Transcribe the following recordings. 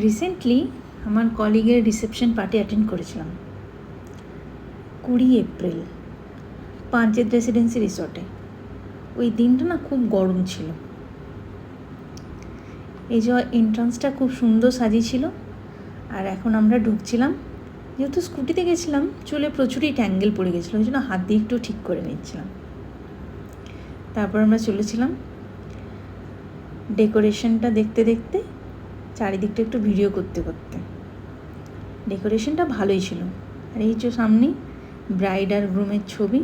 Recently আমার কলিগের reception party attend করেছিলাম 20 April Panchet residency রিসর্টে। ওই দিনটা না খুব গরম ছিল। এই যে এন্ট্রান্সটা খুব সুন্দর সাজিয়েছিল। আর এখন আমরা ঢুকছিলাম, যেহেতু স্কুটিতে গেছিলাম চুলে প্রচুরই ট্যাঙ্গেল পড়ে গেছিলো, ওই জন্য হাত দিয়ে একটু ঠিক করে নিচ্ছিলাম। তারপর আমরা চলেছিলাম ডেকোরেশনটা দেখতে দেখতে, চারিদিকটা একটু ভিডিও করতে করতে। ডেকোরেশনটা ভালোই ছিল। আর এই যে সামনে ব্রাইড আর গ্রুমের ছবি।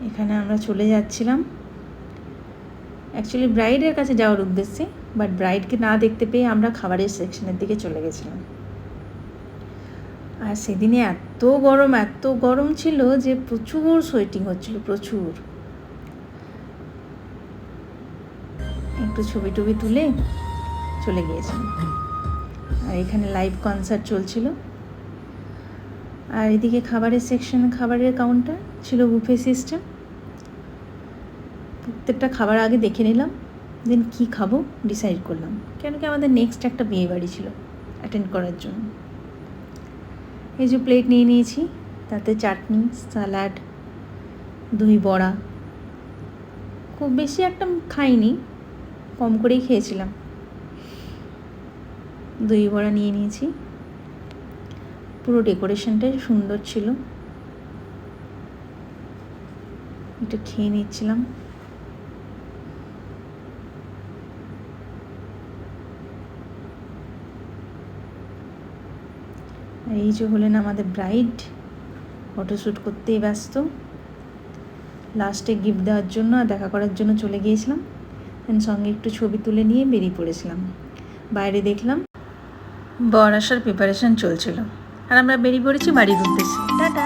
এখানে আমরা চলে যাচ্ছিলাম অ্যাকচুয়ালি ব্রাইডের কাছে যাওয়ার উদ্দেশ্যে, বাট ব্রাইডকে না দেখতে পেয়ে আমরা খাবারের সেকশনের দিকে চলে গেছিলাম। আর সেদিনে এত গরম ছিল যে প্রচুর সোয়েটিং হচ্ছিল, প্রচুর। একটু ছবি টবি তুলে চলে গিয়েছিলাম। আর এখানে লাইভ কনসার্ট চলছিল। আর এদিকে খাবারের সেকশন, খাবারের কাউন্টার ছিল, বুফে সিস্টেম। প্রত্যেকটা খাবার আগে দেখে নিলাম, দেন কী খাবো ডিসাইড করলাম, কেন কি আমাদের নেক্সট একটা বিয়ে বাড়ি ছিল অ্যাটেন্ড করার জন্য। এই যে প্লেট নিয়ে নিয়েছি, তাতে চাটনি, স্যালাড, দই বড়া। খুব বেশি একটা খাইনি, কম করেই খেয়েছিলাম। দই বড়া নিয়ে নিয়েছি। পুরো ডেকোরেশনটাই সুন্দর ছিল, একটু খেয়ে নিচ্ছিলাম। আর এই যে হলেন আমাদের ব্রাইড, ফটোশ্যুট করতেই ব্যস্ত। লাস্টে গিফট দেওয়ার জন্য আর দেখা করার জন্য চলে গিয়েছিলাম। দেন সঙ্গে একটু ছবি তুলে নিয়ে বেরিয়ে পড়েছিলাম। বাইরে দেখলাম বর আসার প্রিপারেশন চলছিল, আর আমরা বেরিয়ে পড়েছি বাড়ির উদ্দেশ্যে। টাটা।